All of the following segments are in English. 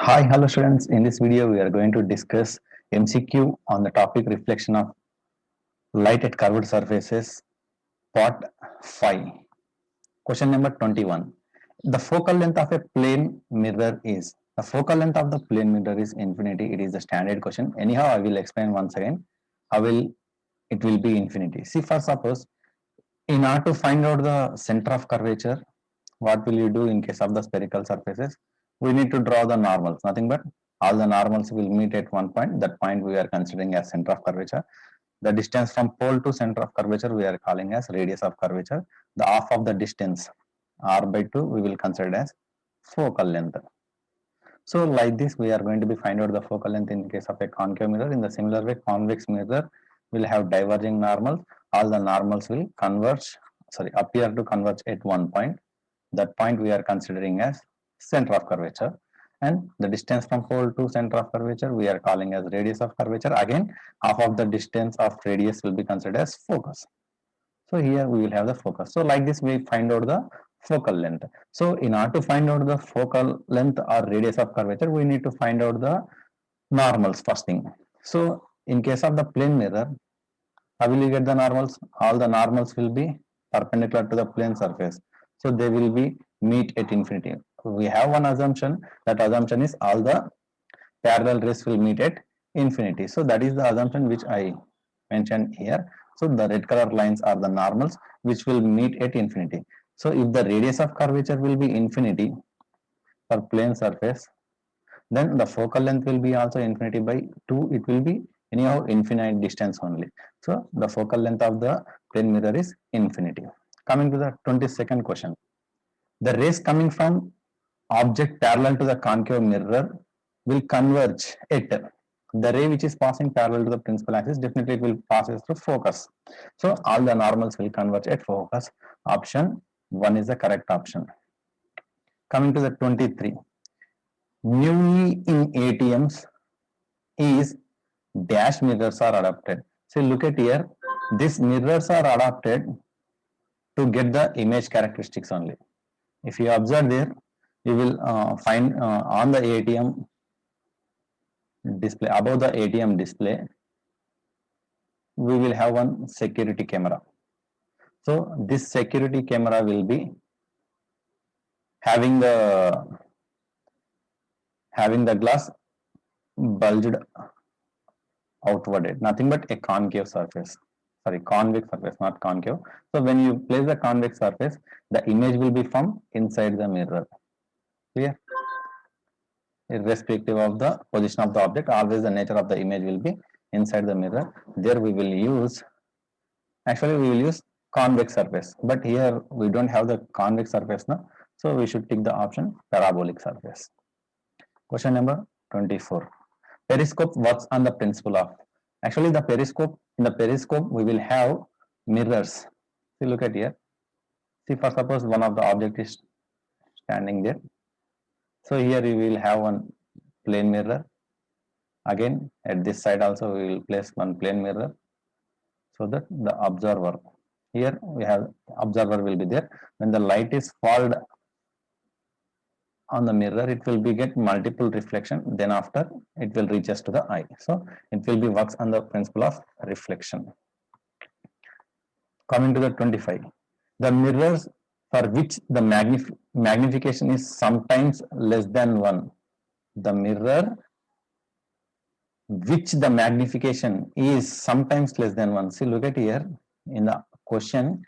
Hi, hello students. In this video, we are going to discuss MCQ on the topic reflection of light at curved surfaces, part 5. Question number 21. The focal length of a plane mirror is. The focal length of the plane mirror is infinity. It is the standard question. Anyhow, I will explain once again. It will be infinity. See, for suppose, in order to find out the center of curvature, what will you do in case of the spherical surfaces? We need to draw the normals, nothing but all the normals will meet at one point. That point we are considering as center of curvature. The distance from pole to center of curvature we are calling as radius of curvature. The half of the distance r by 2 we will consider as focal length. So like this we are going to be find out the focal length in case of a concave mirror. In the similar way, convex mirror will have diverging normals. All the normals will appear to converge at one point. That point we are considering as center of curvature, and the distance from pole to center of curvature we are calling as radius of curvature. Again, half of the distance of radius will be considered as focus. So here we will have the focus. So like this we find out the focal length. So in order to find out the focal length or radius of curvature, we need to find out the normals first thing. So in case of the plane mirror, how will you get the normals? All the normals will be perpendicular to the plane surface. So they will be meet at infinity. We have one assumption. That assumption is all the parallel rays will meet at infinity. So that is the assumption which I mentioned here. So the red color lines are the normals which will meet at infinity. So if the radius of curvature will be infinity for plane surface, then the focal length will be also infinity by 2. It will be anyhow infinite distance only. So the focal length of the plane mirror is infinity. Coming to the 22nd question. The rays coming from object parallel to the concave mirror will converge at the ray which is passing parallel to the principal axis. Definitely it will pass through focus. So all the normals will converge at focus. Option 1 is the correct option. Coming to the 23. Newly in ATMs is dash mirrors are adapted. So look at here. These mirrors are adapted to get the image characteristics only. If you observe there, you will find on the ATM display, above the ATM display, we will have one security camera. So this security camera will be having the glass bulged outward, nothing but a concave surface. Sorry, convex surface, not concave. So when you place the convex surface, the image will be from inside the mirror. Clear? Irrespective of the position of the object, always the nature of the image will be inside the mirror. There we will use, actually we will use convex surface, but here we don't have the convex surface now, so we should take the option parabolic surface. Question number 24. Periscope works on the principle of, actually the periscope, in the periscope we will have mirrors. See, look at here. See, for suppose one of the object is standing there. So here we will have one plane mirror. Again, at this side also we will place one plane mirror, so that the observer, here we have observer will be there. When the light is falled on the mirror, it will be get multiple reflection, then after it will reaches to the eye. So it will be works on the principle of reflection. Coming to the 25. The mirrors for which the magnification is sometimes less than 1. The mirror which the magnification is sometimes less than 1. See, look at here in the question,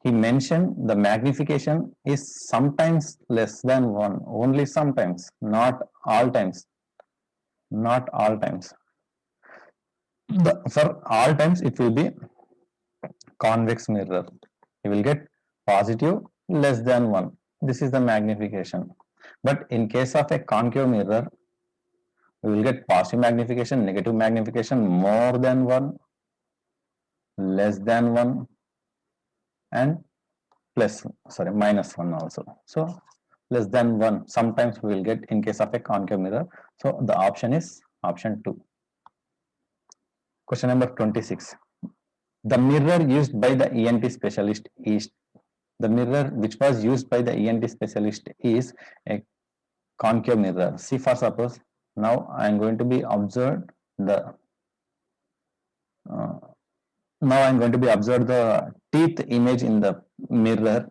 he mentioned the magnification is sometimes less than 1, only sometimes, not all times. Not all times. For all times, it will be convex mirror. You will get positive less than 1. This is the magnification. But in case of a concave mirror, we will get positive magnification, negative magnification, more than 1, less than 1, and minus 1 also. So less than 1 sometimes we will get in case of a concave mirror. So the option is option 2. Question number 26. The mirror used by the ENT specialist is, the mirror which was used by the ENT specialist is a concave mirror. See, for suppose now I am going to be observed the now I am going to be observe the teeth image in the mirror.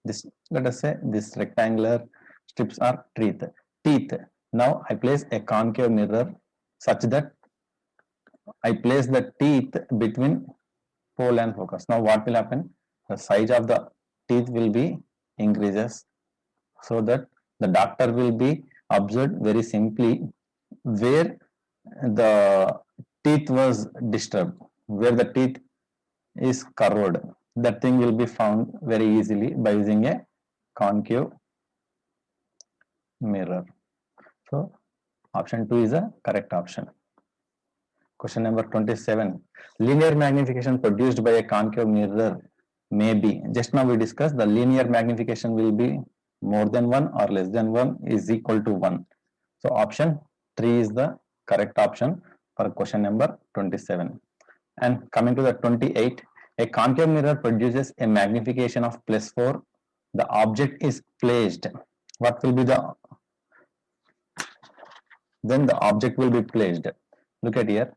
This, let us say this rectangular strips are teeth. Now I place a concave mirror such that I place the teeth between pole and focus. Now what will happen? The size of the teeth will be increases, so that the doctor will be observed very simply where the teeth was disturbed, where the teeth is curved. That thing will be found very easily by using a concave mirror. So option 2 is a correct option. Question number 27. Linear magnification produced by a concave mirror may be, just now we discussed the linear magnification will be more than 1 or less than 1 is equal to 1. So option 3 is the correct option for question number 27. And coming to the 28, a concave mirror produces a magnification of +4. The object is placed. What will be the, then the object will be placed. Look at here.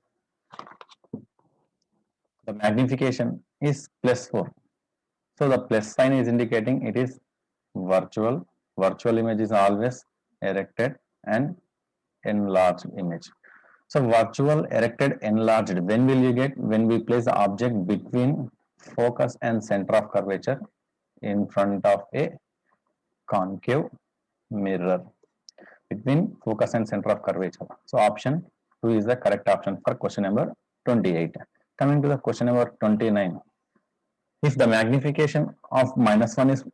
The magnification is +4. So the plus sign is indicating it is virtual. Virtual image is always erected and enlarged image. So virtual, erected, enlarged. When will you get? When we place the object between focus and center of curvature in front of a concave mirror. Between focus and center of curvature. So option 2 is the correct option for question number 28. Coming to the question number 29. If the magnification of -1 is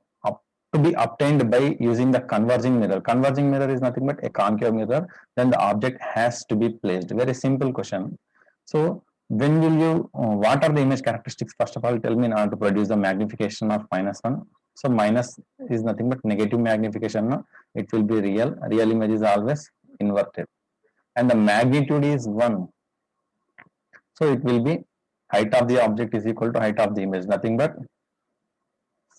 to be obtained by using the converging mirror is nothing but a concave mirror, then the object has to be placed. Very simple question. So when will you, what are the image characteristics? First of all, tell me in order to produce the magnification of -1. So minus is nothing but negative magnification. No? It will be real. Real image is always inverted. And the magnitude is 1. So it will be height of the object is equal to height of the image. Nothing but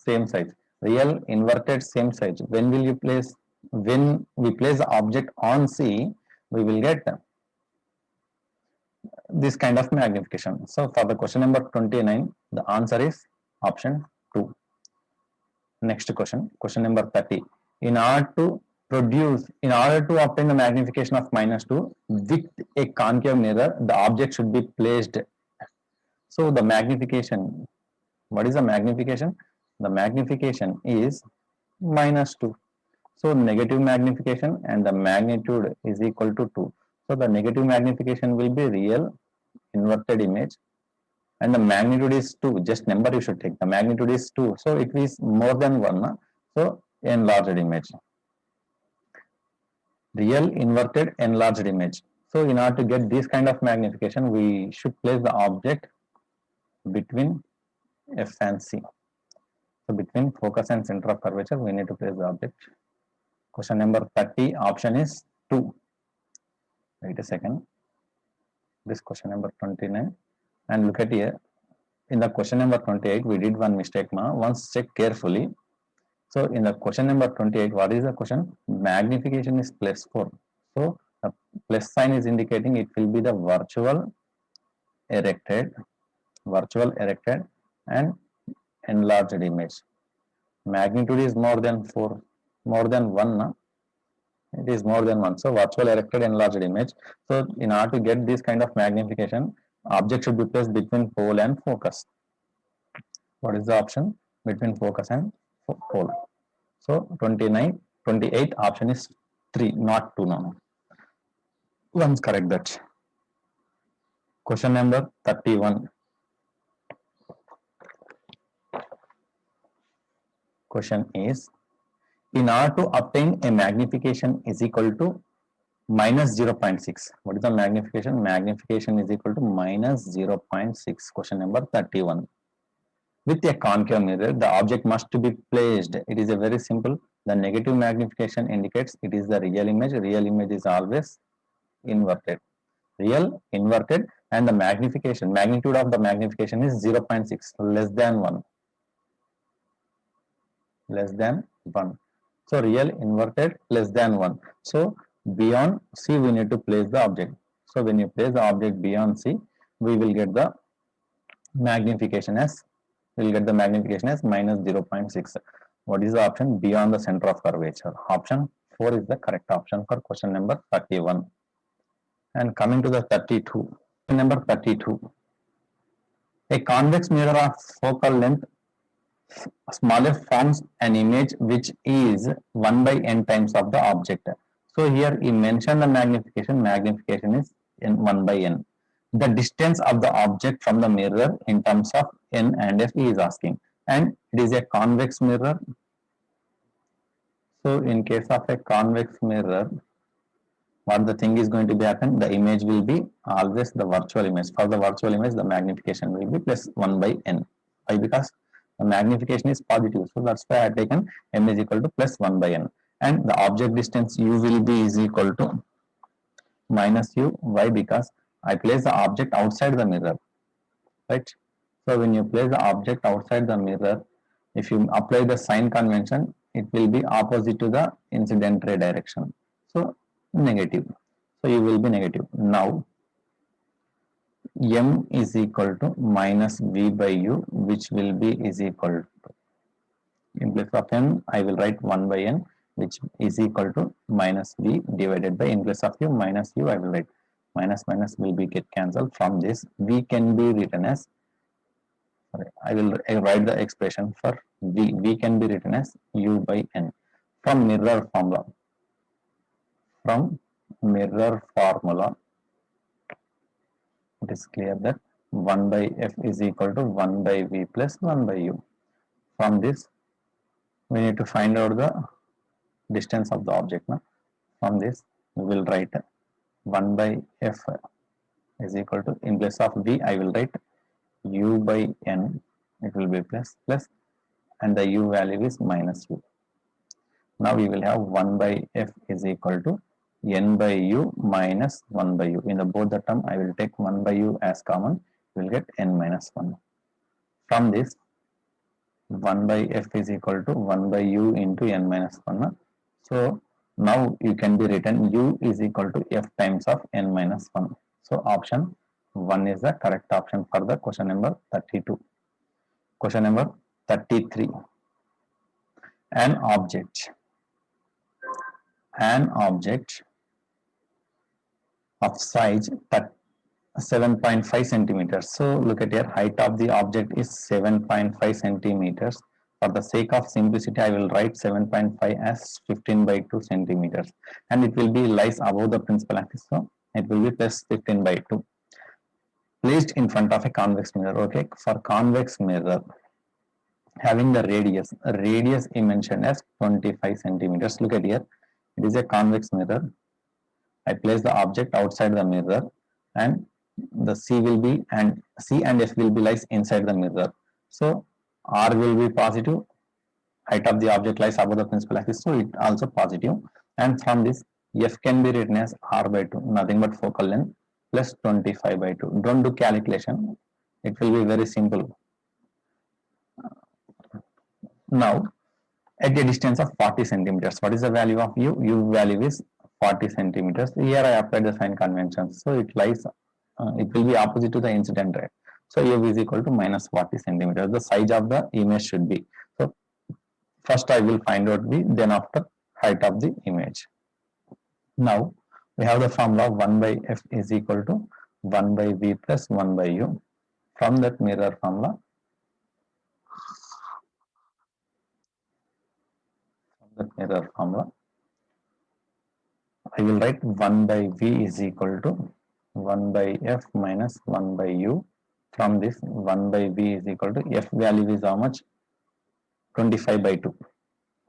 same size. Real, inverted, same size. When will you place? When we place the object on C, we will get this kind of magnification. So for the question number 29, the answer is option 2. Next question, question number 30. In order to obtain the magnification of -2 with a concave mirror, the object should be placed. So the magnification, what is the magnification? The magnification is -2. So negative magnification and the magnitude is equal to 2. So the negative magnification will be real inverted image and the magnitude is 2. Just number you should take. The magnitude is 2. So it is more than 1. So enlarged image. Real inverted enlarged image. So in order to get this kind of magnification, we should place the object between F and C. So between focus and center of curvature, we need to place the object. Question number 30, option is 2. Wait a second. This question number 29. And look at here. In the question number 28, we did one mistake. Once check carefully. So in the question number 28, what is the question? Magnification is +4. So the plus sign is indicating it will be the virtual erected and enlarged image. Magnitude is more than 4, more than 1. It is more than 1. So virtual erected enlarged image. So in order to get this kind of magnification, object should be placed between pole and focus. What is the option? Between focus and pole. So 28 option is 3, not 2 now. Once correct that. Question number 31. Question is, in order to obtain a magnification is equal to -0.6. What is the magnification? Magnification is equal to -0.6. Question number 31. With a concave mirror, the object must be placed. It is a very simple. The negative magnification indicates it is the real image. Real image is always inverted. Real, inverted, and the magnification, magnitude of the magnification is 0.6, less than 1. Less than 1. So real inverted less than 1. So beyond C we need to place the object. So when you place the object beyond C, we will get the magnification as minus 0.6. What is the option? Beyond the center of curvature. Option 4 is the correct option for question number 31. And coming to the 32. Question number 32. A convex mirror of focal length smaller forms an image which is 1 by n times of the object. So here he mentioned the magnification is in 1 by n. The distance of the object from the mirror in terms of n and f he is asking, and it is a convex mirror. So in case of a convex mirror, what the thing is going to be happen, the image will be always the virtual image. For the virtual image, the magnification will be plus 1 by n. Why? Because the magnification is positive, so that's why I have taken m is equal to plus 1 by n, and the object distance u will be is equal to minus u. Why? Because I place the object outside the mirror, right? So when you place the object outside the mirror, if you apply the sign convention, it will be opposite to the incident ray direction. So negative. So you will be negative. Now m is equal to minus v by u, which will be is equal to, in place of m I will write 1 by n, which is equal to minus v divided by, in place of u minus u I will write minus will be get cancelled. From this v can be written as, I will write the expression for v. V can be written as u by n. From mirror formula, it is clear that 1 by f is equal to 1 by v plus 1 by u. From this, we need to find out the distance of the object. Now, from this, we will write 1 by f is equal to, in place of v, I will write u by n. It will be plus, and the u value is minus u. Now we will have 1 by f is equal to n by u minus 1 by u. In the both the term, I will take 1 by u as common. We will get n minus 1. From this, 1 by f is equal to 1 by u into n minus 1. So now you can be written u is equal to f times of n minus 1. So option 1 is the correct option for the question number 32. Question number 33. An object of size 7.5 centimeters. So look at here, height of the object is 7.5 centimeters. For the sake of simplicity, I will write 7.5 as 15 by 2 centimeters, and it will be lies above the principal axis. So it will be plus 15 by 2. Placed in front of a convex mirror. Okay, for convex mirror, having the radius he mentioned as 25 centimeters. Look at here, it is a convex mirror. I place the object outside the mirror, and the C and F will be lies inside the mirror. So R will be positive. Height of the object lies above the principal axis, so it also positive. And from this, F can be written as R by 2, nothing but focal length, plus 25 by 2. Don't do calculation. It will be very simple. Now, at a distance of 40 centimeters, what is the value of U? U value is 40 centimeters. Here I applied the sign convention. So it lies, it will be opposite to the incident ray. So U is equal to minus 40 centimeters. The size of the image should be. So first I will find out V, then after height of the image. Now we have the formula 1 by F is equal to 1 by V plus 1 by U. From that mirror formula, I will write 1 by V is equal to 1 by F minus 1 by U. From this, 1 by V is equal to F value is how much? 25 by 2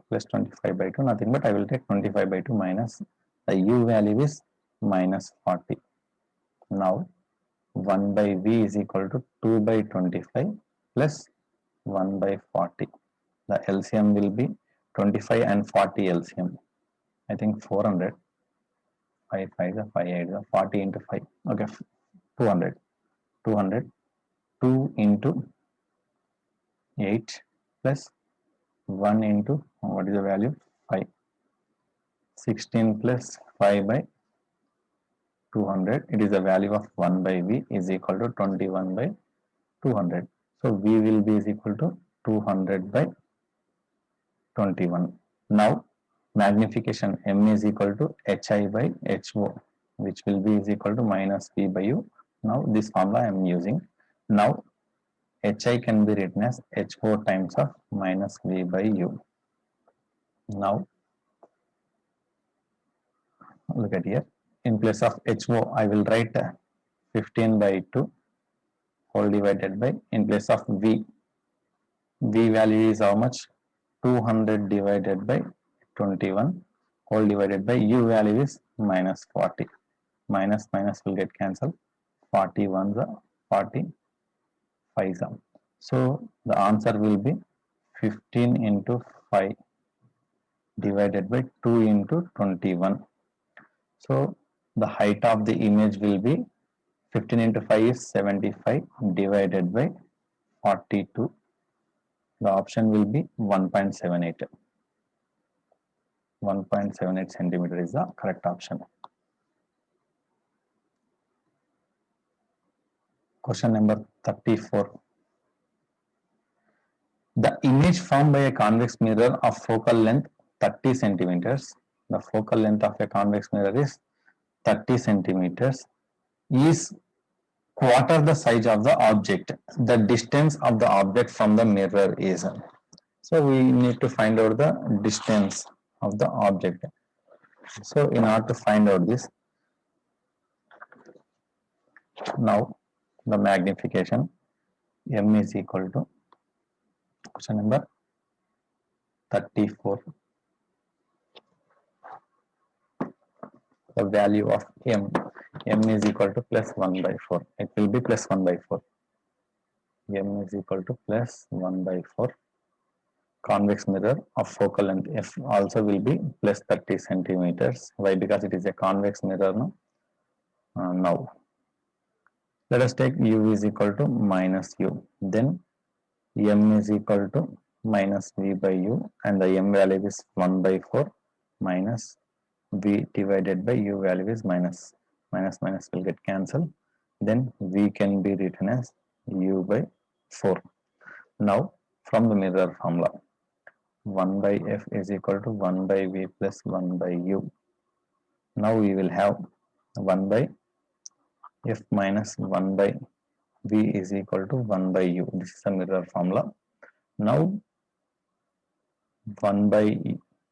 plus 25 by 2, nothing but I will take 25 by 2 minus the U value is minus 40. Now 1 by V is equal to 2 by 25 plus 1 by 40. The LCM will be 25 and 40 LCM. I think 400. 5 5 the 5 8 the 40 into 5. Okay, 200. 2 into 8 plus 1 into, what is the value? 5. 16 plus 5 by 200. It is the value of 1 by V is equal to 21 by 200. So V will be is equal to 200 by 21. Now magnification M is equal to HI by HO, which will be is equal to minus V by U. Now this formula I am using. Now HI can be written as HO times of minus V by U. Now look at here. In place of HO, I will write 15 by 2 whole divided by, in place of V, V value is how much? 200 divided by 21 whole divided by U value is minus 40. Minus minus will get cancelled. 41 the 45 the. So the answer will be 15 into 5 divided by 2 into 21. So the height of the image will be 15 into 5 is 75 divided by 42. The option will be 1.78. 1.78 centimeter is the correct option. Question number 34. The image formed by a convex mirror of focal length 30 centimeters. The focal length of a convex mirror is 30 centimeters. Is quarter the size of the object. The distance of the object from the mirror is. So we need to find out the distance of the object. So in order to find out this, now the magnification M is equal to, question number 34. The value of M is equal to plus 1 by 4. It will be plus 1 by 4. M is equal to plus 1 by 4. Convex mirror of focal length F also will be plus 30 centimeters. Why? Because it is a convex mirror. No? Now let us take U is equal to minus U. Then M is equal to minus V by U, and the M value is 1 by 4 minus V divided by U value is minus. Minus minus will get cancelled. Then V can be written as U by 4. Now from the mirror formula, 1 by F is equal to 1 by V plus 1 by U. Now we will have 1 by F minus 1 by V is equal to 1 by U. This is the mirror formula. Now 1 by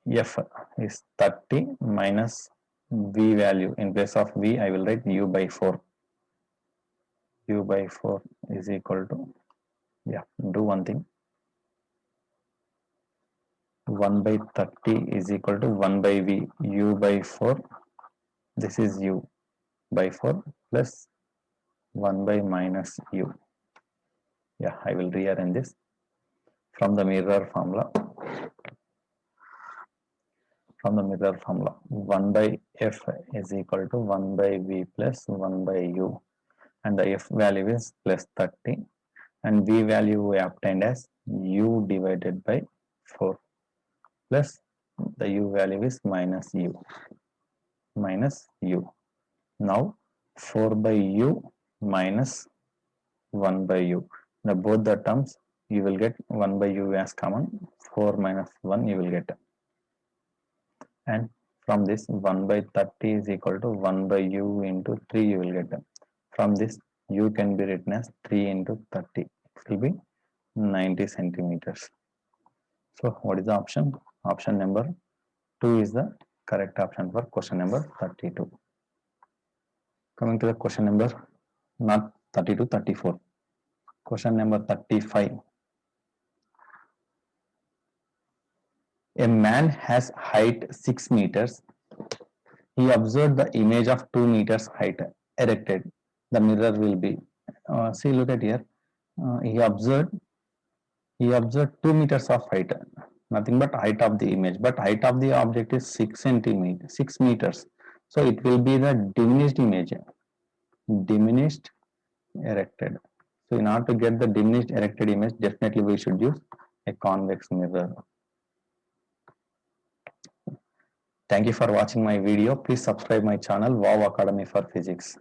F is 30 minus V value. In place of V, I will write U by 4. U by 4 is equal to, do one thing. 1 by 30 is equal to 1 by V. U by 4, this is U by 4 plus 1 by minus U. I will rearrange this from the mirror formula. From the mirror formula, 1 by F is equal to 1 by V plus 1 by U, and the F value is plus 30, and V value we obtained as U divided by 4 plus the U value is minus U. Now 4 by U minus 1 by U. Now both the terms you will get 1 by U as common, 4 minus 1 you will get. And from this 1 by 30 is equal to 1 by U into 3 you will get. From this U can be written as 3 into 30. It will be 90 centimeters. So what is the option? Option number 2 is the correct option for question number 32. Coming to the question number, not 32, 34. Question number 35. A man has height 6 meters. He observed the image of 2 meters height erected. The mirror will be, see, look at here. He observed 2 meters of height, nothing but height of the image, but height of the object is 6 meters. So it will be the diminished image, diminished erected. So in order to get the diminished erected image, definitely we should use a convex mirror. Thank you for watching my video. Please subscribe my channel, Wow Academy for Physics.